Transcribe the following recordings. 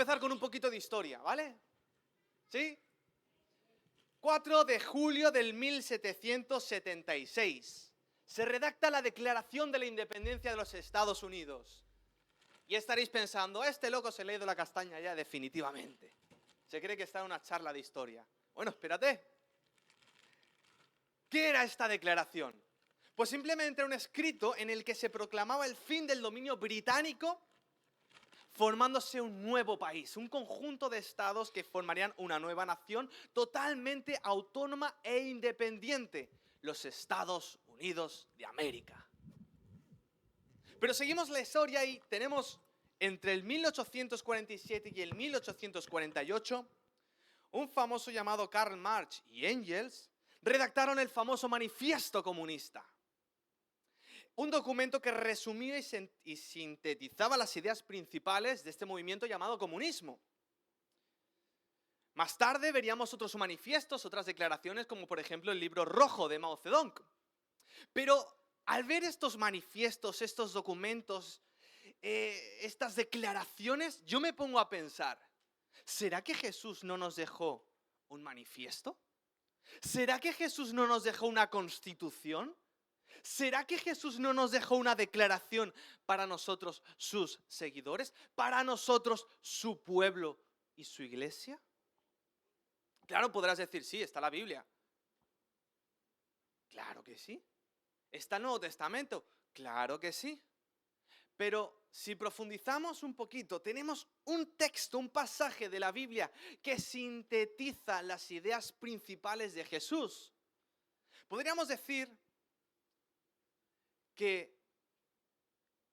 empezar con un poquito de historia, ¿vale? ¿Sí? 4 de julio del 1776. Se redacta la Declaración de la Independencia de los Estados Unidos. Y estaréis pensando, este loco se le ha ido la castaña ya definitivamente. Se cree que está en una charla de historia. Bueno, espérate. ¿Qué era esta declaración? Pues simplemente era un escrito en el que se proclamaba el fin del dominio británico, formándose un nuevo país, un conjunto de estados que formarían una nueva nación totalmente autónoma e independiente, los Estados Unidos de América. Pero seguimos la historia y tenemos entre el 1847 y el 1848 un famoso llamado Karl Marx y Engels redactaron el famoso Manifiesto Comunista. Un documento que resumía y sintetizaba las ideas principales de este movimiento llamado comunismo. Más tarde veríamos otros manifiestos, otras declaraciones, como por ejemplo el libro rojo de Mao Zedong. Pero al ver estos manifiestos, estos documentos, estas declaraciones, yo me pongo a pensar, ¿será que Jesús no nos dejó un manifiesto? ¿Será que Jesús no nos dejó una constitución? ¿Será que Jesús no nos dejó una declaración para nosotros, sus seguidores? ¿Para nosotros, su pueblo y su iglesia? Claro, podrás decir, sí, está la Biblia. Claro que sí. ¿Está el Nuevo Testamento? Claro que sí. Pero si profundizamos un poquito, tenemos un texto, un pasaje de la Biblia que sintetiza las ideas principales de Jesús. Podríamos decir que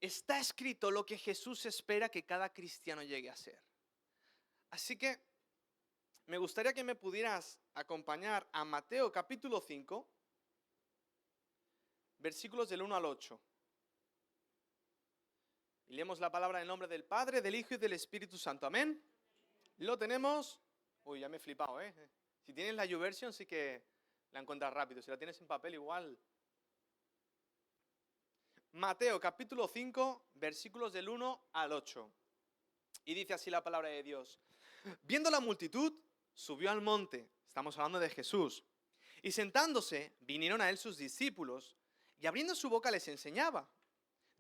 está escrito lo que Jesús espera que cada cristiano llegue a ser. Así que me gustaría que me pudieras acompañar a Mateo capítulo 5, versículos del 1 al 8. Y leemos la palabra en el nombre del Padre, del Hijo y del Espíritu Santo. Amén. Lo tenemos. Uy, ya me he flipado, ¿eh? Si tienes la YouVersion sí que la encuentras rápido. Si la tienes en papel igual. Mateo capítulo 5, versículos del 1 al 8. Y dice así la palabra de Dios. Viendo la multitud, subió al monte. Estamos hablando de Jesús. Y sentándose, vinieron a él sus discípulos, y abriendo su boca les enseñaba,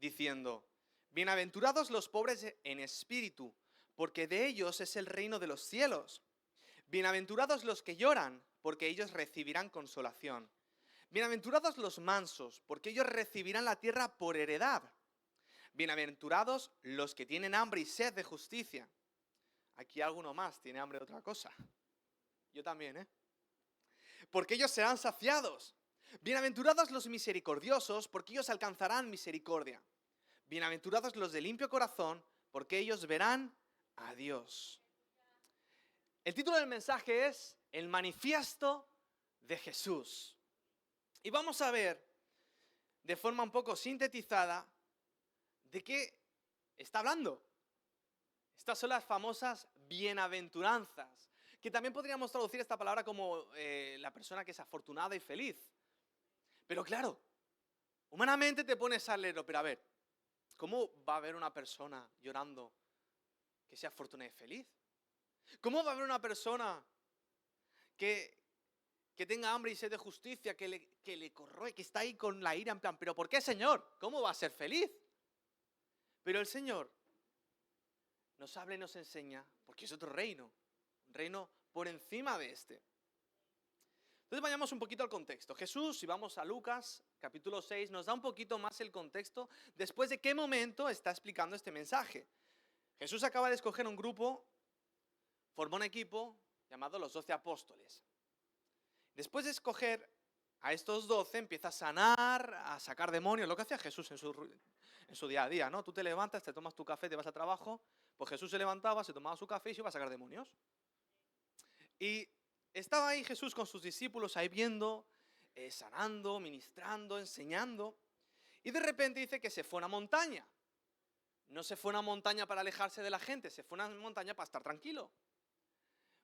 diciendo, bienaventurados los pobres en espíritu, porque de ellos es el reino de los cielos. Bienaventurados los que lloran, porque ellos recibirán consolación. Bienaventurados los mansos, porque ellos recibirán la tierra por heredad. Bienaventurados los que tienen hambre y sed de justicia. Aquí alguno más tiene hambre de otra cosa. Yo también, ¿eh? Porque ellos serán saciados. Bienaventurados los misericordiosos, porque ellos alcanzarán misericordia. Bienaventurados los de limpio corazón, porque ellos verán a Dios. El título del mensaje es El Manifiesto de Jesús. Y vamos a ver, de forma un poco sintetizada, de qué está hablando. Estas son las famosas bienaventuranzas, que también podríamos traducir esta palabra como la persona que es afortunada y feliz. Pero claro, humanamente te pones a leerlo, pero a ver, ¿cómo va a haber una persona llorando que sea afortunada y feliz? ¿Cómo va a haber una persona que tenga hambre y sed de justicia, que le corroe, que está ahí con la ira en plan, ¿pero por qué, Señor? ¿Cómo va a ser feliz? Pero el Señor nos habla y nos enseña, porque es otro reino, un reino por encima de este. Entonces vayamos un poquito al contexto. Jesús, si vamos a Lucas, capítulo 6, nos da un poquito más el contexto después de qué momento está explicando este mensaje. Jesús acaba de escoger un grupo, formó un equipo llamado los 12 apóstoles. Después de escoger a estos 12, empieza a sanar, a sacar demonios, lo que hacía Jesús en su día a día, ¿no? Tú te levantas, te tomas tu café, te vas al trabajo, pues Jesús se levantaba, se tomaba su café y se iba a sacar demonios. Y estaba ahí Jesús con sus discípulos, ahí viendo, sanando, ministrando, enseñando. Y de repente dice que se fue a una montaña. No se fue a una montaña para alejarse de la gente, se fue a una montaña para estar tranquilo.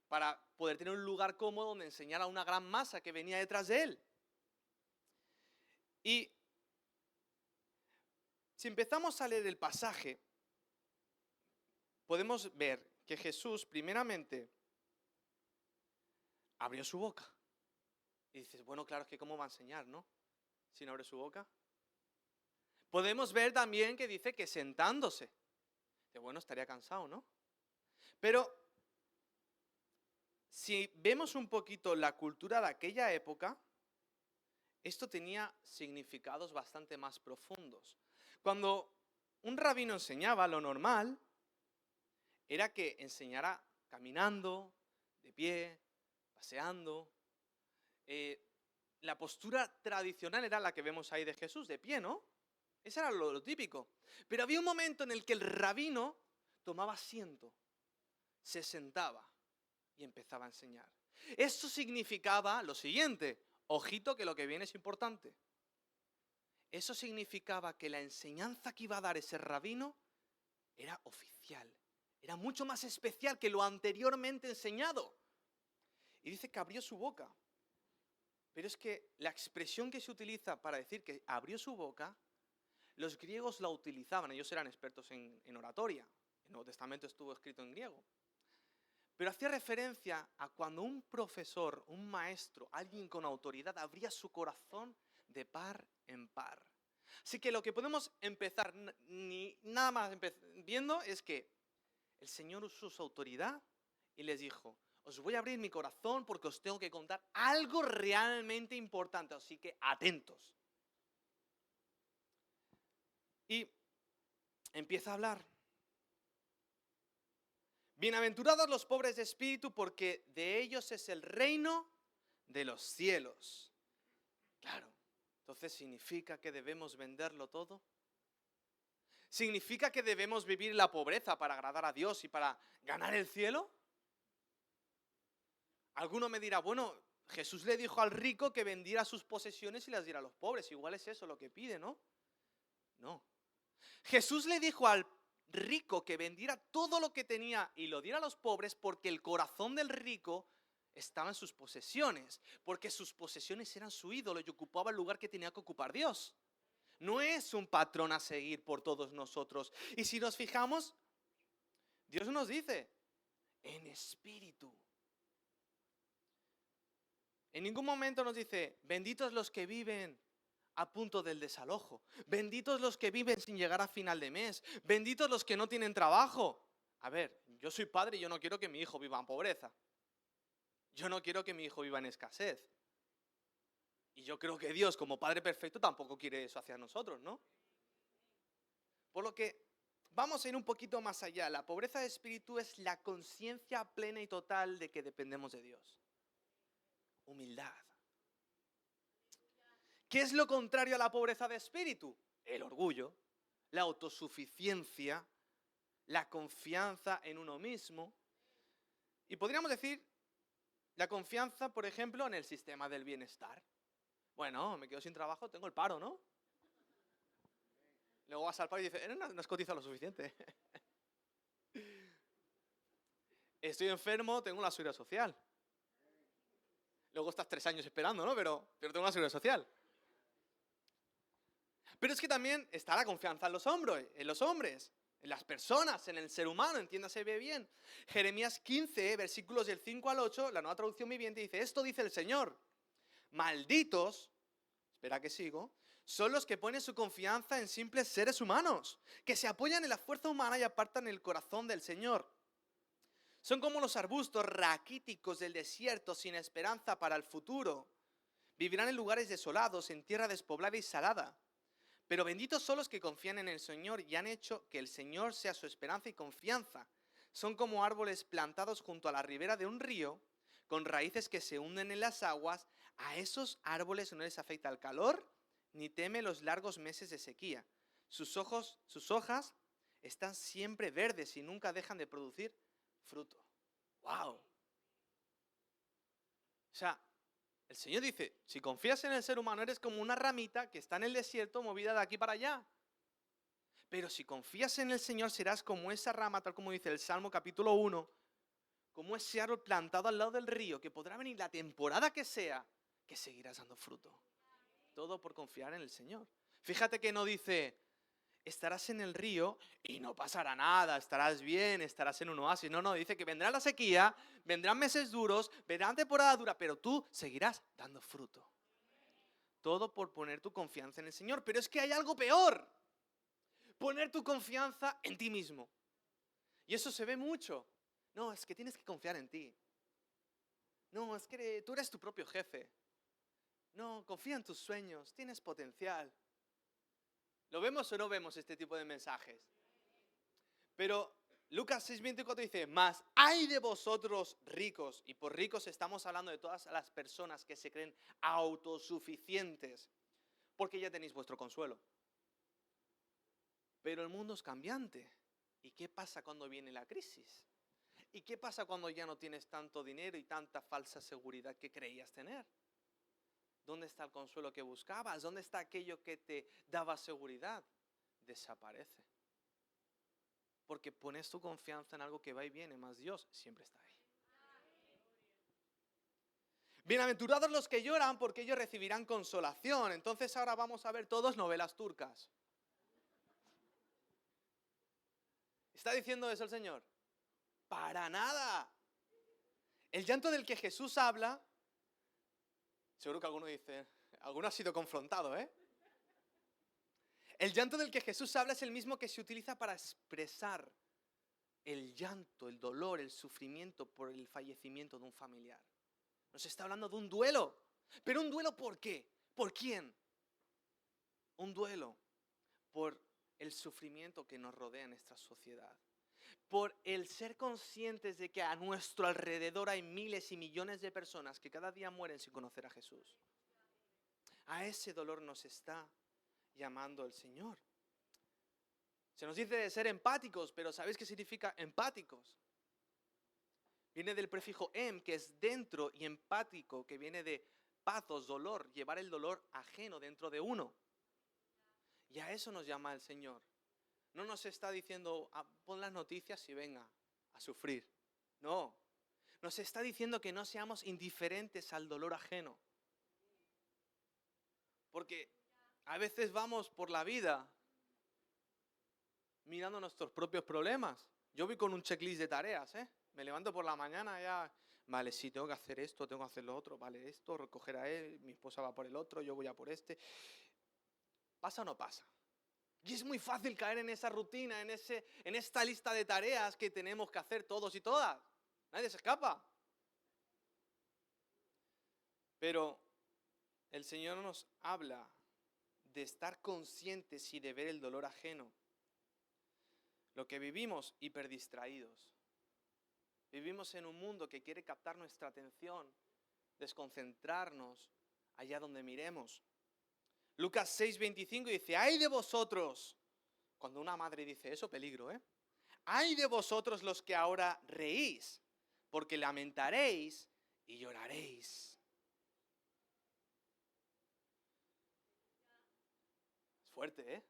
Para poder tener un lugar cómodo donde enseñar a una gran masa que venía detrás de él. Y si empezamos a leer el pasaje, podemos ver que Jesús primeramente abrió su boca. Y dices, bueno, claro, es que ¿cómo va a enseñar, no? Si no abre su boca. Podemos ver también que dice que sentándose. Que bueno, estaría cansado, ¿no? Pero si vemos un poquito la cultura de aquella época, esto tenía significados bastante más profundos. Cuando un rabino enseñaba, lo normal era que enseñara caminando, de pie, paseando. La postura tradicional era la que vemos ahí de Jesús, de pie, ¿no? Eso era lo típico. Pero había un momento en el que el rabino tomaba asiento, se sentaba y empezaba a enseñar. Esto significaba lo siguiente, ojito que lo que viene es importante. Eso significaba que la enseñanza que iba a dar ese rabino era oficial, era mucho más especial que lo anteriormente enseñado. Y dice que abrió su boca. Pero es que la expresión que se utiliza para decir que abrió su boca, los griegos la utilizaban, ellos eran expertos en oratoria. El Nuevo Testamento estuvo escrito en griego. Pero hacía referencia a cuando un profesor, un maestro, alguien con autoridad, abría su corazón de par en par. Así que lo que podemos empezar, nada más viendo, es que el Señor usó su autoridad y les dijo, os voy a abrir mi corazón porque os tengo que contar algo realmente importante, así que atentos. Y empieza a hablar. Bienaventurados los pobres de espíritu, porque de ellos es el reino de los cielos. Claro, entonces significa que debemos venderlo todo. ¿Significa que debemos vivir la pobreza para agradar a Dios y para ganar el cielo? Alguno me dirá, bueno, Jesús le dijo al rico que vendiera sus posesiones y las diera a los pobres. Igual es eso lo que pide, ¿no? No. Jesús le dijo al rico que vendiera todo lo que tenía y lo diera a los pobres porque el corazón del rico estaba en sus posesiones, porque sus posesiones eran su ídolo y ocupaba el lugar que tenía que ocupar Dios. No es un patrón a seguir por todos nosotros. Y si nos fijamos, Dios nos dice, en espíritu. En ningún momento nos dice, benditos los que viven a punto del desalojo. Benditos los que viven sin llegar a final de mes. Benditos los que no tienen trabajo. A ver, yo soy padre y yo no quiero que mi hijo viva en pobreza. Yo no quiero que mi hijo viva en escasez. Y yo creo que Dios, como Padre perfecto, tampoco quiere eso hacia nosotros, ¿no? Por lo que vamos a ir un poquito más allá. La pobreza de espíritu es la conciencia plena y total de que dependemos de Dios. Humildad. ¿Qué es lo contrario a la pobreza de espíritu? El orgullo, la autosuficiencia, la confianza en uno mismo. Y podríamos decir la confianza, por ejemplo, en el sistema del bienestar. Bueno, me quedo sin trabajo, tengo el paro, ¿no? Luego vas al paro y dices, no has cotizado lo suficiente. Estoy enfermo, tengo una seguridad social. Luego estás 3 años esperando, ¿no? Pero tengo una seguridad social. Pero es que también está la confianza en los hombres, en las personas, en el ser humano, entiéndase bien. Jeremías 15, versículos del 5 al 8, la Nueva Traducción Viviente dice, esto dice el Señor, malditos, espera que sigo, son los que ponen su confianza en simples seres humanos, que se apoyan en la fuerza humana y apartan el corazón del Señor. Son como los arbustos raquíticos del desierto sin esperanza para el futuro. Vivirán en lugares desolados, en tierra despoblada y salada. Pero benditos son los que confían en el Señor y han hecho que el Señor sea su esperanza y confianza. Son como árboles plantados junto a la ribera de un río, con raíces que se hunden en las aguas. A esos árboles no les afecta el calor, ni teme los largos meses de sequía. Sus hojas están siempre verdes y nunca dejan de producir fruto. ¡Wow! O sea, el Señor dice, si confías en el ser humano eres como una ramita que está en el desierto movida de aquí para allá. Pero si confías en el Señor serás como esa rama, tal como dice el Salmo capítulo 1, como ese árbol plantado al lado del río, que podrá venir la temporada que sea, que seguirás dando fruto. Todo por confiar en el Señor. Fíjate que no dice, estarás en el río y no pasará nada, estarás bien, estarás en un oasis. No, dice que vendrá la sequía, vendrán meses duros, vendrán temporada dura, pero tú seguirás dando fruto. Todo por poner tu confianza en el Señor. Pero es que hay algo peor. Poner tu confianza en ti mismo. Y eso se ve mucho. No, es que tienes que confiar en ti. No, es que tú eres tu propio jefe. No, confía en tus sueños, tienes potencial. ¿Lo vemos o no vemos este tipo de mensajes? Pero Lucas 6:24 dice, mas hay de vosotros ricos, y por ricos estamos hablando de todas las personas que se creen autosuficientes, porque ya tenéis vuestro consuelo. Pero el mundo es cambiante. ¿Y qué pasa cuando viene la crisis? ¿Y qué pasa cuando ya no tienes tanto dinero y tanta falsa seguridad que creías tener? ¿Dónde está el consuelo que buscabas? ¿Dónde está aquello que te daba seguridad? Desaparece. Porque pones tu confianza en algo que va y viene, más Dios siempre está ahí. Bienaventurados los que lloran, porque ellos recibirán consolación. Entonces ahora vamos a ver todos novelas turcas. ¿Está diciendo eso el Señor? Para nada. El llanto del que Jesús habla, seguro que alguno ha sido confrontado, ¿eh? El llanto del que Jesús habla es el mismo que se utiliza para expresar el llanto, el dolor, el sufrimiento por el fallecimiento de un familiar. Nos está hablando de un duelo. ¿Pero un duelo por qué? ¿Por quién? Un duelo por el sufrimiento que nos rodea en nuestra sociedad. Por el ser conscientes de que a nuestro alrededor hay miles y millones de personas que cada día mueren sin conocer a Jesús. A ese dolor nos está llamando el Señor. Se nos dice de ser empáticos, pero ¿sabéis qué significa empáticos? Viene del prefijo em, que es dentro, y empático, que viene de pathos, dolor, llevar el dolor ajeno dentro de uno. Y a eso nos llama el Señor. No nos está diciendo, pon las noticias y venga a sufrir. No, nos está diciendo que no seamos indiferentes al dolor ajeno. Porque a veces vamos por la vida mirando nuestros propios problemas. Yo voy con un checklist de tareas, ¿eh? Me levanto por la mañana ya, vale, sí, tengo que hacer esto, tengo que hacer lo otro, vale, esto, recoger a él, mi esposa va por el otro, yo voy a por este. ¿Pasa o no pasa? Y es muy fácil caer en esa rutina, en esta lista de tareas que tenemos que hacer todos y todas. Nadie se escapa. Pero el Señor nos habla de estar conscientes y de ver el dolor ajeno. Lo que vivimos hiperdistraídos. Vivimos en un mundo que quiere captar nuestra atención, desconcentrarnos allá donde miremos. Lucas 6:25 dice, ¡ay de vosotros! Cuando una madre dice eso, peligro, ¿eh? ¡Ay de vosotros los que ahora reís! Porque lamentaréis y lloraréis. Es fuerte, ¿eh?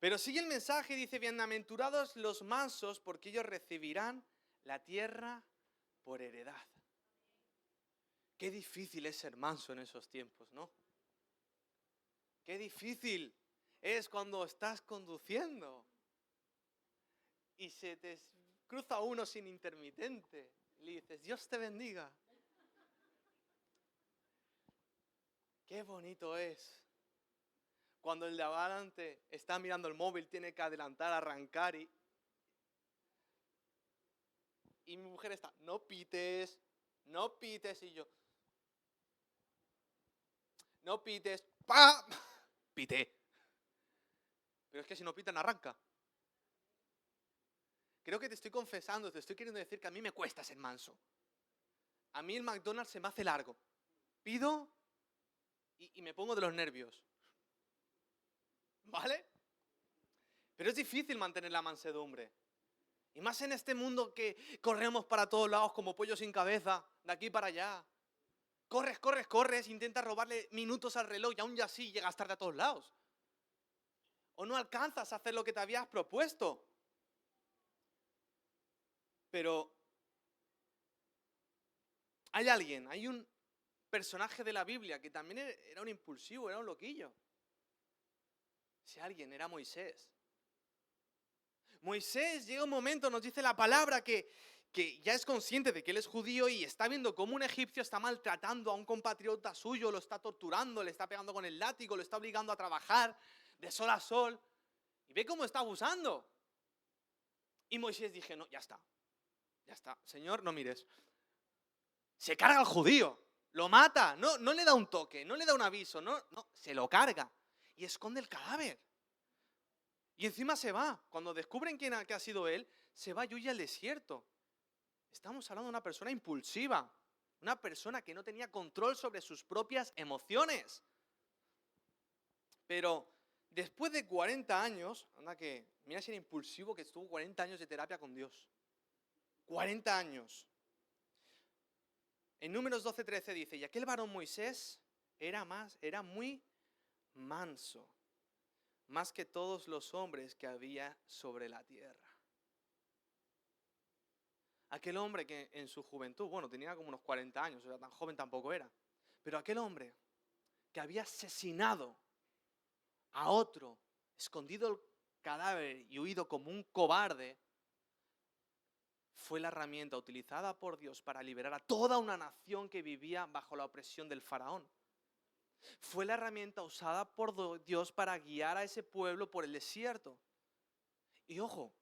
Pero sigue el mensaje y dice, bienaventurados los mansos, porque ellos recibirán la tierra por heredad. Qué difícil es ser manso en esos tiempos, ¿no? Qué difícil es cuando estás conduciendo y se te cruza uno sin intermitente. Y le dices, Dios te bendiga. Qué bonito es. Cuando el de adelante está mirando el móvil, tiene que adelantar, arrancar y mi mujer está, no pites, no pites, y yo, no pites, ¡pa! Pité. Pero es que si no pitan, arranca. Creo que te estoy confesando, te estoy queriendo decir que a mí me cuesta ser manso. A mí el McDonald's se me hace largo. Pido y me pongo de los nervios. ¿Vale? Pero es difícil mantener la mansedumbre. Y más en este mundo que corremos para todos lados como pollos sin cabeza, de aquí para allá. Corres, corres, corres, intentas robarle minutos al reloj y aún ya así llegas tarde a todos lados. O no alcanzas a hacer lo que te habías propuesto. Pero hay un personaje de la Biblia que también era un impulsivo, era un loquillo. Si alguien era Moisés. Moisés llega un momento, nos dice la palabra, que ya es consciente de que él es judío y está viendo cómo un egipcio está maltratando a un compatriota suyo, lo está torturando, le está pegando con el látigo, lo está obligando a trabajar de sol a sol. Y ve cómo está abusando. Y Moisés dije, no, ya está, Señor, no mires. Se carga al judío, lo mata, no le da un toque, no le da un aviso, no, se lo carga y esconde el cadáver. Y encima se va. Cuando descubren que ha sido él, se va y huye al desierto. Estamos hablando de una persona impulsiva, una persona que no tenía control sobre sus propias emociones. Pero después de 40 años, anda que, mira si era impulsivo que estuvo 40 años de terapia con Dios. 40 años. En Números 12:13 dice, y aquel varón Moisés era muy manso, más que todos los hombres que había sobre la tierra. Aquel hombre que en su juventud, bueno, tenía como unos 40 años, o sea, tan joven tampoco era, pero aquel hombre que había asesinado a otro, escondido el cadáver y huido como un cobarde, fue la herramienta utilizada por Dios para liberar a toda una nación que vivía bajo la opresión del faraón. Fue la herramienta usada por Dios para guiar a ese pueblo por el desierto. Y ojo,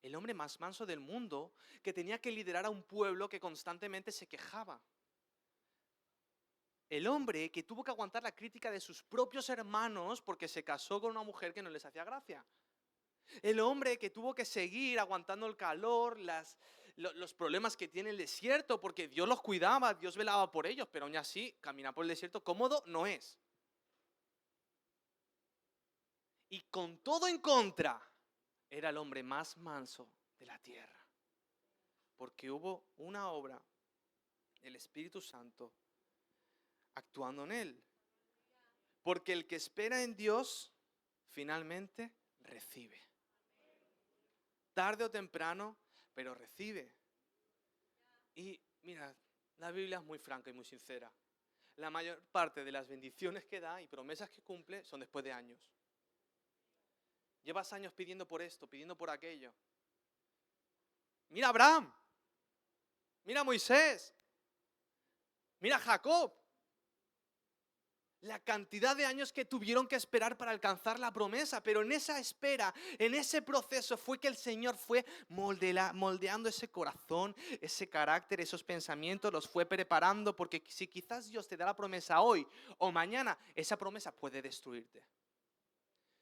el hombre más manso del mundo, que tenía que liderar a un pueblo que constantemente se quejaba. El hombre que tuvo que aguantar la crítica de sus propios hermanos porque se casó con una mujer que no les hacía gracia. El hombre que tuvo que seguir aguantando el calor, los problemas que tiene el desierto, porque Dios los cuidaba, Dios velaba por ellos, pero aún así, caminar por el desierto cómodo no es. Y con todo en contra, era el hombre más manso de la tierra. Porque hubo una obra del Espíritu Santo actuando en él. Porque el que espera en Dios, finalmente recibe. Tarde o temprano, pero recibe. Y mira, la Biblia es muy franca y muy sincera. La mayor parte de las bendiciones que da y promesas que cumple son después de años. Llevas años pidiendo por esto, pidiendo por aquello. Mira a Abraham, mira a Moisés, mira a Jacob. La cantidad de años que tuvieron que esperar para alcanzar la promesa, pero en esa espera, en ese proceso fue que el Señor fue moldeando ese corazón, ese carácter, esos pensamientos, los fue preparando, porque si quizás Dios te da la promesa hoy o mañana, esa promesa puede destruirte.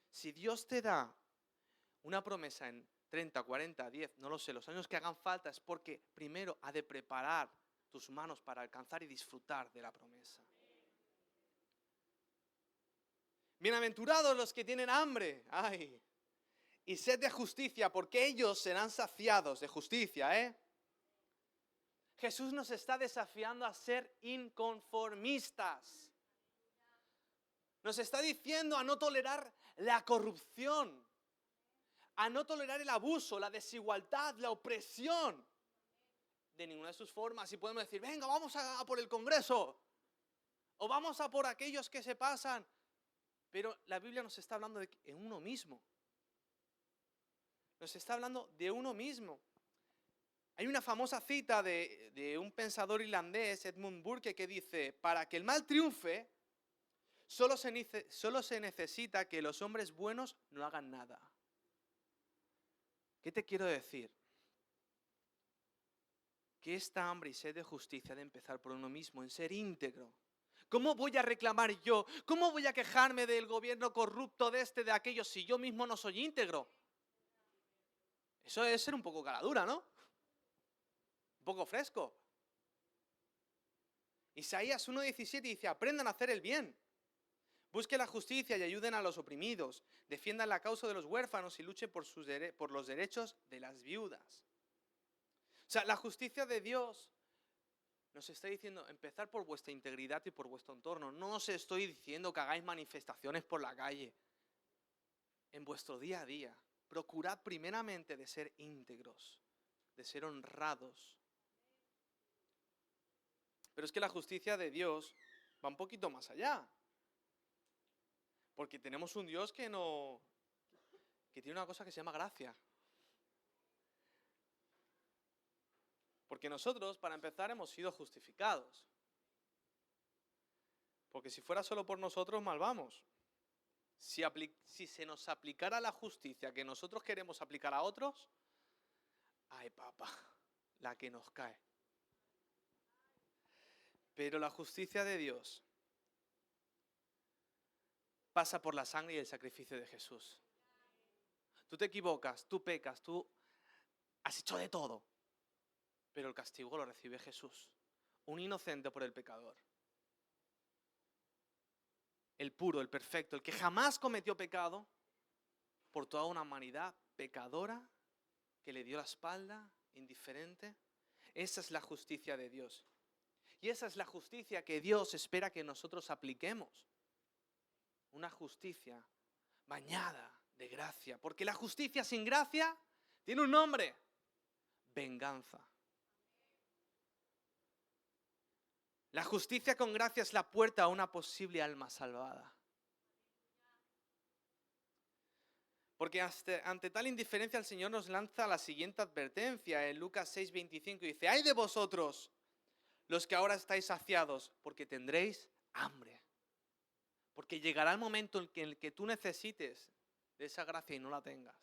Si Dios te da una promesa en 30, 40, 10, no lo sé, los años que hagan falta, es porque primero ha de preparar tus manos para alcanzar y disfrutar de la promesa. Bienaventurados los que tienen hambre, y sed de justicia, porque ellos serán saciados de justicia, Jesús nos está desafiando a ser inconformistas. Nos está diciendo a no tolerar la corrupción, a no tolerar el abuso, la desigualdad, la opresión, de ninguna de sus formas. Y podemos decir, venga, vamos a por el Congreso, o vamos a por aquellos que se pasan. Pero la Biblia nos está hablando de uno mismo. Nos está hablando de uno mismo. Hay una famosa cita de un pensador irlandés, Edmund Burke, que dice, para que el mal triunfe, solo se necesita que los hombres buenos no hagan nada. ¿Qué te quiero decir? Que esta hambre y sed de justicia ha de empezar por uno mismo, en ser íntegro. ¿Cómo voy a reclamar yo? ¿Cómo voy a quejarme del gobierno corrupto de aquello, si yo mismo no soy íntegro? Eso es ser un poco caradura, ¿no? Un poco fresco. Isaías 1:17 dice, aprendan a hacer el bien. Busquen la justicia y ayuden a los oprimidos. Defiendan la causa de los huérfanos y luchen por los derechos de las viudas. O sea, la justicia de Dios nos está diciendo, empezar por vuestra integridad y por vuestro entorno. No os estoy diciendo que hagáis manifestaciones por la calle. En vuestro día a día, procurad primeramente de ser íntegros, de ser honrados. Pero es que la justicia de Dios va un poquito más allá. Porque tenemos un Dios que tiene una cosa que se llama gracia. Porque nosotros, para empezar, hemos sido justificados. Porque si fuera solo por nosotros, mal vamos. Si se nos aplicara la justicia que nosotros queremos aplicar a otros, ay papá, la que nos cae. Pero la justicia de Dios pasa por la sangre y el sacrificio de Jesús. Tú te equivocas, tú pecas, tú has hecho de todo, pero el castigo lo recibe Jesús, un inocente por el pecador. El puro, el perfecto, el que jamás cometió pecado, por toda una humanidad pecadora que le dio la espalda, indiferente. Esa es la justicia de Dios. Y esa es la justicia que Dios espera que nosotros apliquemos. Una justicia bañada de gracia. Porque la justicia sin gracia tiene un nombre: venganza. La justicia con gracia es la puerta a una posible alma salvada. Porque ante tal indiferencia el Señor nos lanza la siguiente advertencia en Lucas 6:25. Dice: ¡ay de vosotros, los que ahora estáis saciados, porque tendréis hambre! Porque llegará el momento en el que tú necesites de esa gracia y no la tengas.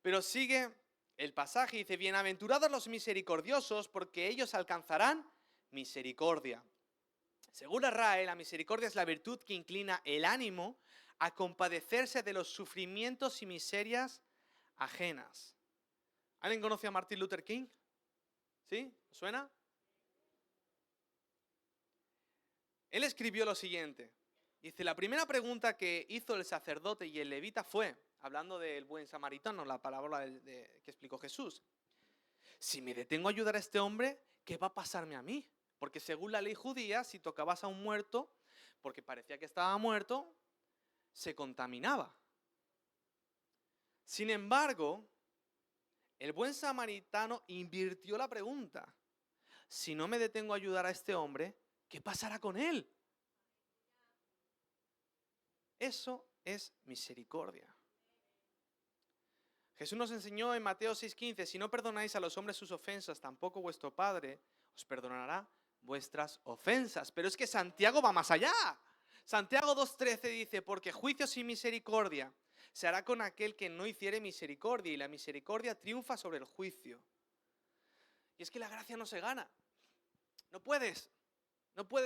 Pero sigue el pasaje y dice: bienaventurados los misericordiosos, porque ellos alcanzarán misericordia. Según la RAE, la misericordia es la virtud que inclina el ánimo a compadecerse de los sufrimientos y miserias ajenas. ¿Alguien conoce a Martin Luther King? ¿Sí? ¿Suena? Él escribió lo siguiente. Dice: la primera pregunta que hizo el sacerdote y el levita fue, hablando del buen samaritano, la parábola que explicó Jesús: si me detengo a ayudar a este hombre, ¿qué va a pasarme a mí? Porque según la ley judía, si tocabas a un muerto, porque parecía que estaba muerto, se contaminaba. Sin embargo, el buen samaritano invirtió la pregunta: si no me detengo a ayudar a este hombre, ¿qué pasará con él? Eso es misericordia. Jesús nos enseñó en Mateo 6:15: si no perdonáis a los hombres sus ofensas, tampoco vuestro Padre os perdonará vuestras ofensas. Pero es que Santiago va más allá. Santiago 2:13 dice: porque juicio sin misericordia se hará con aquel que no hiciere misericordia, y la misericordia triunfa sobre el juicio. Y es que la gracia no se gana. No puedes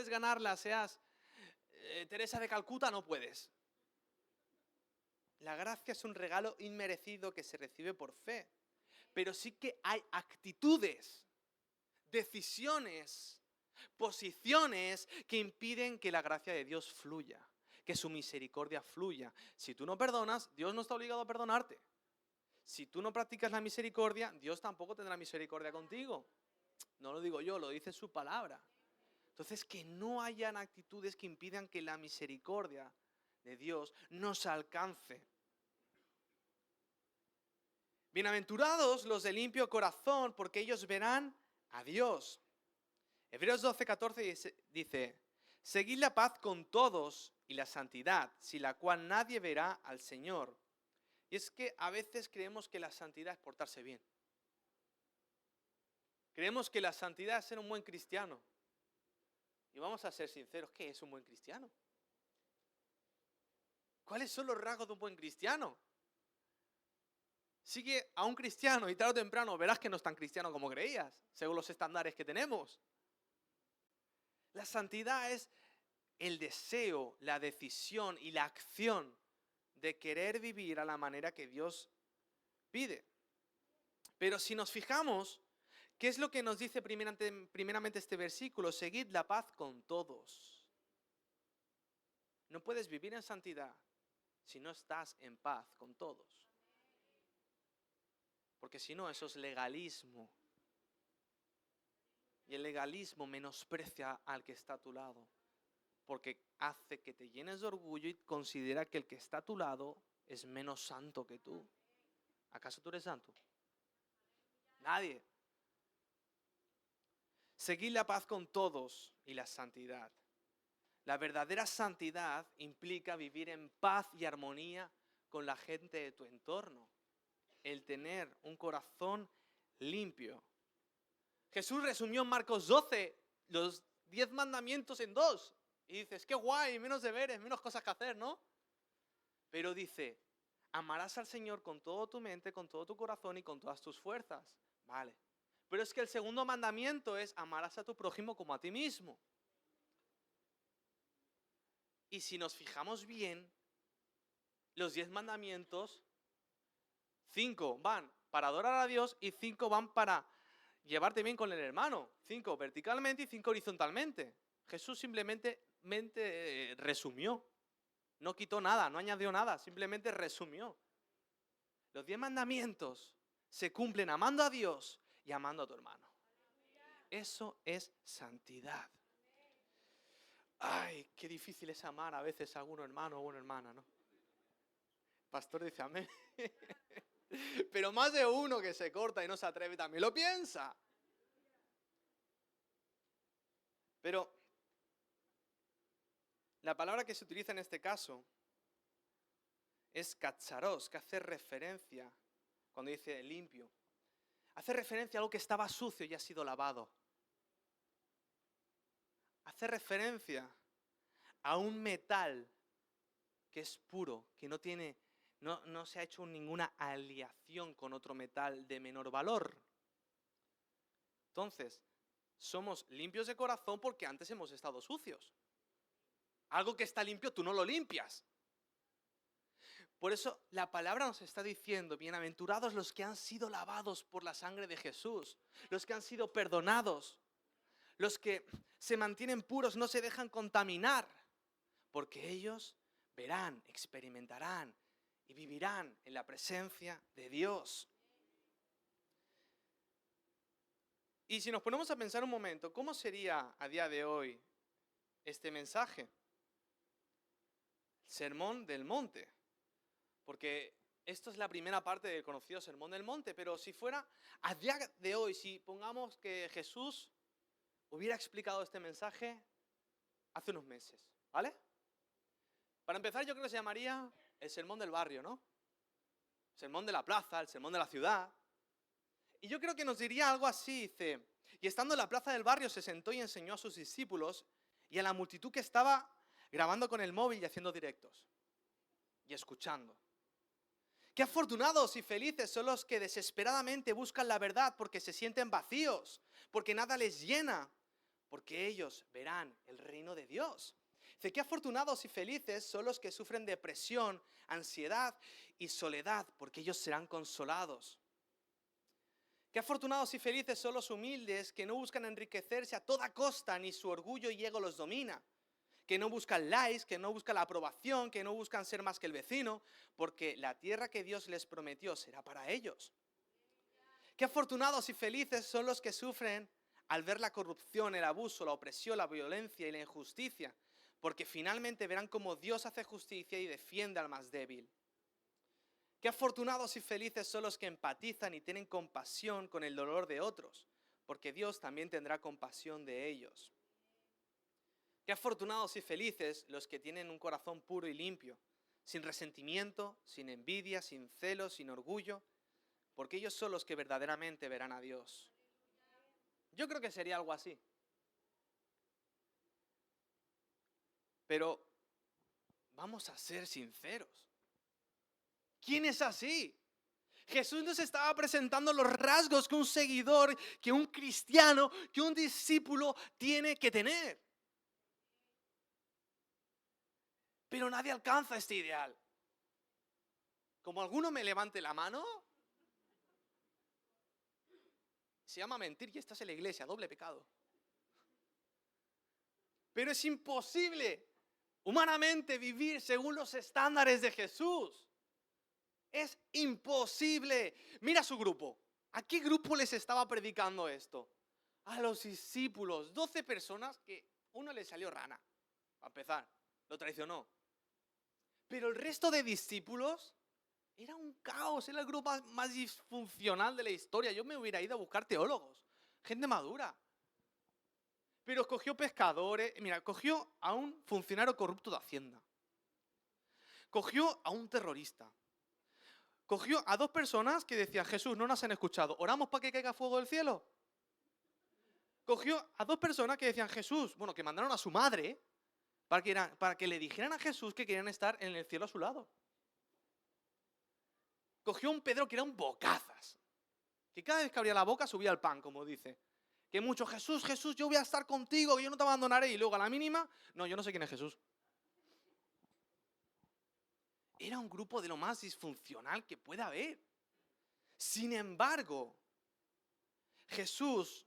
ganarla, seas Teresa de Calcuta, no puedes. La gracia es un regalo inmerecido que se recibe por fe. Pero sí que hay actitudes, decisiones, posiciones que impiden que la gracia de Dios fluya, que su misericordia fluya. Si tú no perdonas, Dios no está obligado a perdonarte. Si tú no practicas la misericordia, Dios tampoco tendrá misericordia contigo. No lo digo yo, lo dice su palabra. Entonces, que no hayan actitudes que impidan que la misericordia de Dios nos alcance. Bienaventurados los de limpio corazón, porque ellos verán a Dios. Hebreos 12:14 dice: seguid la paz con todos y la santidad, sin la cual nadie verá al Señor. Y es que a veces creemos que la santidad es portarse bien. Creemos que la santidad es ser un buen cristiano. Y vamos a ser sinceros, ¿qué es un buen cristiano? ¿Cuáles son los rasgos de un buen cristiano? Sigue a un cristiano y tarde o temprano verás que no es tan cristiano como creías, según los estándares que tenemos. La santidad es el deseo, la decisión y la acción de querer vivir a la manera que Dios pide. Pero si nos fijamos, ¿qué es lo que nos dice primeramente este versículo? Seguid la paz con todos. No puedes vivir en santidad si no estás en paz con todos. Porque si no, eso es legalismo. Y el legalismo menosprecia al que está a tu lado. Porque hace que te llenes de orgullo y considera que el que está a tu lado es menos santo que tú. ¿Acaso tú eres santo? Nadie. Seguid la paz con todos y la santidad, La verdadera santidad implica vivir en paz y armonía con la gente de tu entorno. El tener un corazón limpio. Jesús resumió en Marcos 12 los 10 mandamientos en 2. Y dices, qué guay, menos deberes, menos cosas que hacer, ¿no? Pero dice, amarás al Señor con toda tu mente, con todo tu corazón y con todas tus fuerzas. Vale. Pero es que el segundo mandamiento es amarás a tu prójimo como a ti mismo. Y si nos fijamos bien, los 10 mandamientos, 5 van para adorar a Dios y 5 van para llevarte bien con el hermano. 5 verticalmente y 5 horizontalmente. Jesús simplemente resumió. No quitó nada, no añadió nada, simplemente resumió. Los 10 mandamientos se cumplen amando a Dios y amando a tu hermano. Eso es santidad. Ay, qué difícil es amar a veces a algún hermano o una hermana, ¿no? El pastor dice amén. Pero más de uno que se corta y no se atreve también lo piensa. Pero la palabra que se utiliza en este caso es katsaros, que hace referencia, cuando dice limpio, hace referencia a algo que estaba sucio y ha sido lavado. Hace referencia a un metal que es puro, que no se ha hecho ninguna aleación con otro metal de menor valor. Entonces, somos limpios de corazón porque antes hemos estado sucios. Algo que está limpio, tú no lo limpias. Por eso la palabra nos está diciendo, bienaventurados los que han sido lavados por la sangre de Jesús, los que han sido perdonados, los que se mantienen puros, no se dejan contaminar, porque ellos verán, experimentarán y vivirán en la presencia de Dios. Y si nos ponemos a pensar un momento, ¿cómo sería a día de hoy este mensaje? El Sermón del Monte. Porque esto es la primera parte del conocido Sermón del Monte, pero si fuera a día de hoy, si pongamos que Jesús hubiera explicado este mensaje hace unos meses, ¿vale? Para empezar, yo creo que se llamaría el Sermón del Barrio, ¿no? El Sermón de la Plaza, el Sermón de la Ciudad. Y yo creo que nos diría algo así, dice, y estando en la plaza del barrio se sentó y enseñó a sus discípulos y a la multitud que estaba grabando con el móvil y haciendo directos y escuchando. Qué afortunados y felices son los que desesperadamente buscan la verdad porque se sienten vacíos, porque nada les llena, porque ellos verán el reino de Dios. Dice, qué afortunados y felices son los que sufren depresión, ansiedad y soledad, porque ellos serán consolados. Qué afortunados y felices son los humildes que no buscan enriquecerse a toda costa, ni su orgullo y ego los domina. Que no buscan likes, que no buscan la aprobación, que no buscan ser más que el vecino, porque la tierra que Dios les prometió será para ellos. Qué afortunados y felices son los que sufren al ver la corrupción, el abuso, la opresión, la violencia y la injusticia, porque finalmente verán cómo Dios hace justicia y defiende al más débil. Qué afortunados y felices son los que empatizan y tienen compasión con el dolor de otros, porque Dios también tendrá compasión de ellos. Qué afortunados y felices los que tienen un corazón puro y limpio, sin resentimiento, sin envidia, sin celos, sin orgullo, porque ellos son los que verdaderamente verán a Dios. Yo creo que sería algo así. Pero vamos a ser sinceros. ¿Quién es así? Jesús nos estaba presentando los rasgos que un seguidor, que un cristiano, que un discípulo tiene que tener. Pero nadie alcanza este ideal. Como alguno me levante la mano, se llama mentir y estás en la iglesia, doble pecado. Pero es imposible humanamente vivir según los estándares de Jesús. Es imposible. Mira su grupo. ¿A qué grupo les estaba predicando esto? A los discípulos. 12 personas que uno le salió rana. Para empezar, lo traicionó. Pero el resto de discípulos era un caos. Era el grupo más disfuncional de la historia. Yo me hubiera ido a buscar teólogos. Gente madura. Pero cogió pescadores, mira, cogió a un funcionario corrupto de Hacienda. Cogió a un terrorista. Cogió a 2 personas que decían, Jesús, no nos han escuchado, ¿oramos para que caiga fuego del cielo? Cogió a 2 personas que decían, Jesús, bueno, que mandaron a su madre para que le dijeran a Jesús que querían estar en el cielo a su lado. Cogió a un Pedro que era un bocazas, que cada vez que abría la boca subía el pan, como dice. Que mucho, Jesús, Jesús, yo voy a estar contigo, que yo no te abandonaré. Y luego a la mínima, no, yo no sé quién es Jesús. Era un grupo de lo más disfuncional que pueda haber. Sin embargo, Jesús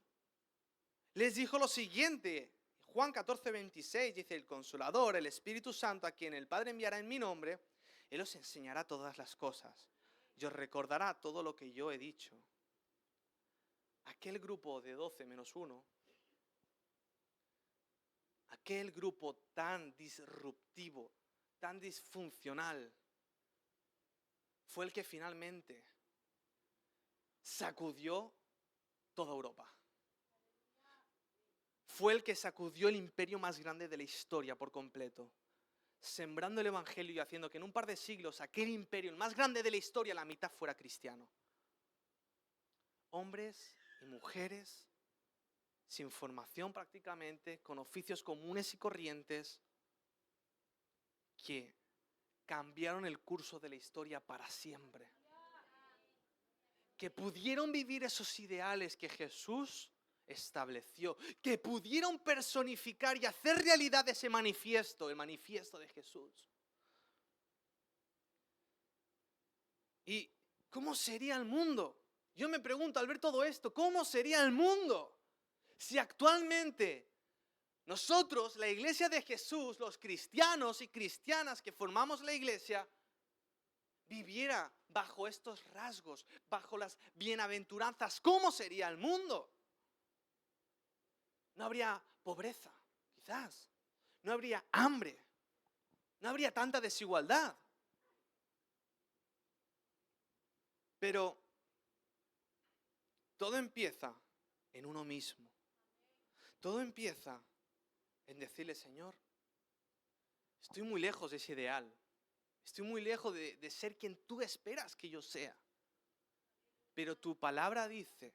les dijo lo siguiente. Juan 14:26 dice, el Consolador, el Espíritu Santo, a quien el Padre enviará en mi nombre, Él os enseñará todas las cosas y os recordará todo lo que yo he dicho. Aquel grupo de 12 menos 1, aquel grupo tan disruptivo, tan disfuncional, fue el que finalmente sacudió toda Europa. Fue el que sacudió el imperio más grande de la historia por completo, sembrando el evangelio y haciendo que en un par de siglos aquel imperio, el más grande de la historia, la mitad fuera cristiano. Hombres y mujeres sin formación prácticamente, con oficios comunes y corrientes, que cambiaron el curso de la historia para siempre. Que pudieron vivir esos ideales que Jesús estableció, que pudieron personificar y hacer realidad ese manifiesto, el manifiesto de Jesús. ¿Y cómo sería el mundo? Yo me pregunto al ver todo esto, ¿cómo sería el mundo si actualmente nosotros, la iglesia de Jesús, los cristianos y cristianas que formamos la iglesia, viviera bajo estos rasgos, bajo las bienaventuranzas? ¿Cómo sería el mundo? No habría pobreza, quizás. No habría hambre. No habría tanta desigualdad. Pero todo empieza en uno mismo. Todo empieza en decirle, Señor, estoy muy lejos de ese ideal. Estoy muy lejos de ser quien tú esperas que yo sea. Pero tu palabra dice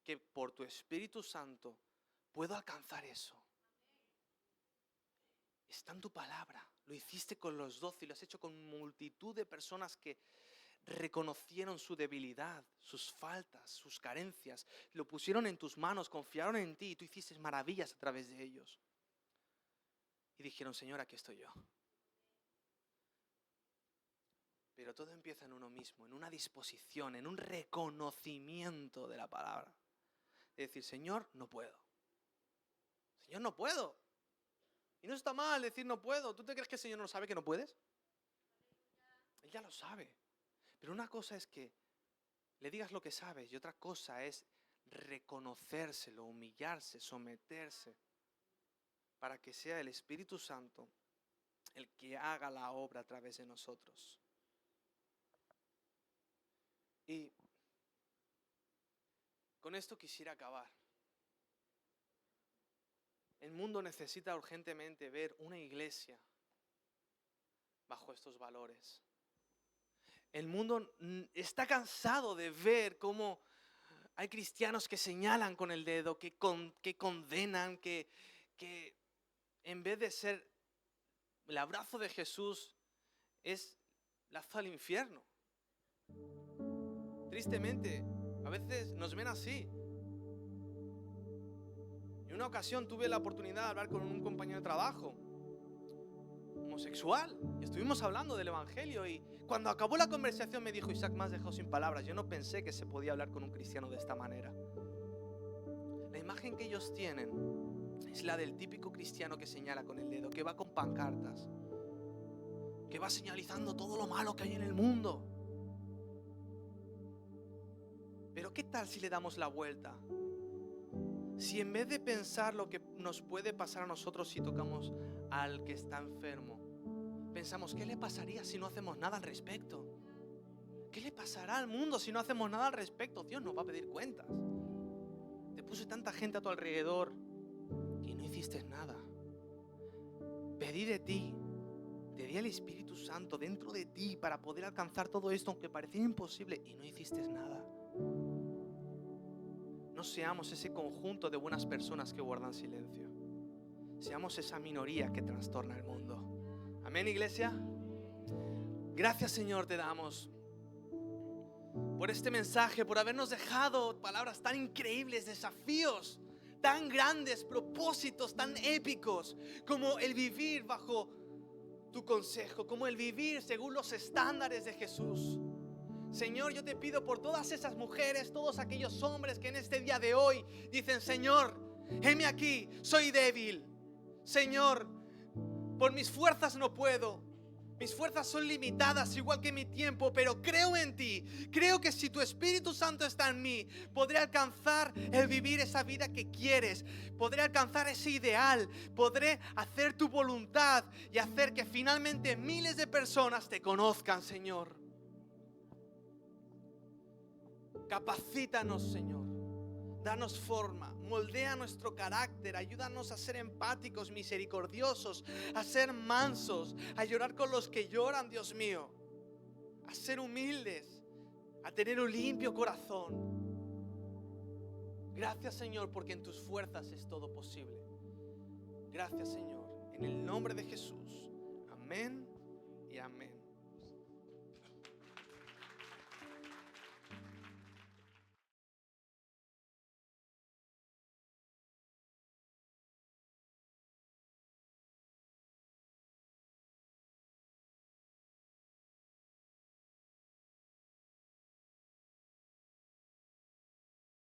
que por tu Espíritu Santo puedo alcanzar eso. Está en tu palabra. Lo hiciste con los 12 y lo has hecho con multitud de personas que reconocieron su debilidad, sus faltas, sus carencias. Lo pusieron en tus manos, confiaron en ti y tú hiciste maravillas a través de ellos. Y dijeron, Señor, aquí estoy yo. Pero todo empieza en uno mismo, en una disposición, en un reconocimiento de la palabra. De decir, Señor, no puedo. Señor, no puedo. Y no está mal decir no puedo. ¿Tú te crees que el Señor no sabe que no puedes? Él ya lo sabe. Pero una cosa es que le digas lo que sabes y otra cosa es reconocérselo, humillarse, someterse, para que sea el Espíritu Santo el que haga la obra a través de nosotros. Y con esto quisiera acabar. El mundo necesita urgentemente ver una iglesia bajo estos valores. El mundo está cansado de ver cómo hay cristianos que señalan con el dedo, que condenan, que en vez de ser el abrazo de Jesús, es lazo al infierno. Tristemente, a veces nos ven así. En una ocasión tuve la oportunidad de hablar con un compañero de trabajo homosexual y estuvimos hablando del evangelio, y cuando acabó la conversación me dijo, Isaac, me has dejado sin palabras. Yo no pensé que se podía hablar con un cristiano de esta manera. La imagen que ellos tienen es la del típico cristiano que señala con el dedo, que va con pancartas, que va señalizando todo lo malo que hay en el mundo. Pero ¿qué tal si le damos la vuelta? Si en vez de pensar lo que nos puede pasar a nosotros si tocamos al que está enfermo, pensamos, ¿qué le pasaría si no hacemos nada al respecto? ¿Qué le pasará al mundo si no hacemos nada al respecto? Dios nos va a pedir cuentas. Te puse tanta gente a tu alrededor y no hiciste nada. Pedí de ti, te di al Espíritu Santo dentro de ti para poder alcanzar todo esto, aunque parecía imposible, y no hiciste nada. No seamos ese conjunto de buenas personas que guardan silencio. Seamos esa minoría que trastorna el mundo. Amén, iglesia. Gracias, Señor, te damos por este mensaje, por habernos dejado palabras tan increíbles, desafíos tan grandes, propósitos tan épicos, como el vivir bajo tu consejo, como el vivir según los estándares de Jesús. Señor, yo te pido por todas esas mujeres, todos aquellos hombres que en este día de hoy dicen: Señor, heme aquí, soy débil. Señor, por mis fuerzas no puedo. Mis fuerzas son limitadas, igual que mi tiempo, pero creo en ti. Creo que si tu Espíritu Santo está en mí, podré alcanzar el vivir esa vida que quieres. Podré alcanzar ese ideal. Podré hacer tu voluntad y hacer que finalmente miles de personas te conozcan, Señor. Capacítanos, Señor. Danos forma, moldea nuestro carácter, ayúdanos a ser empáticos, misericordiosos, a ser mansos, a llorar con los que lloran, Dios mío, a ser humildes, a tener un limpio corazón. Gracias, Señor, porque en tus fuerzas es todo posible. Gracias, Señor, en el nombre de Jesús. Amén y amén.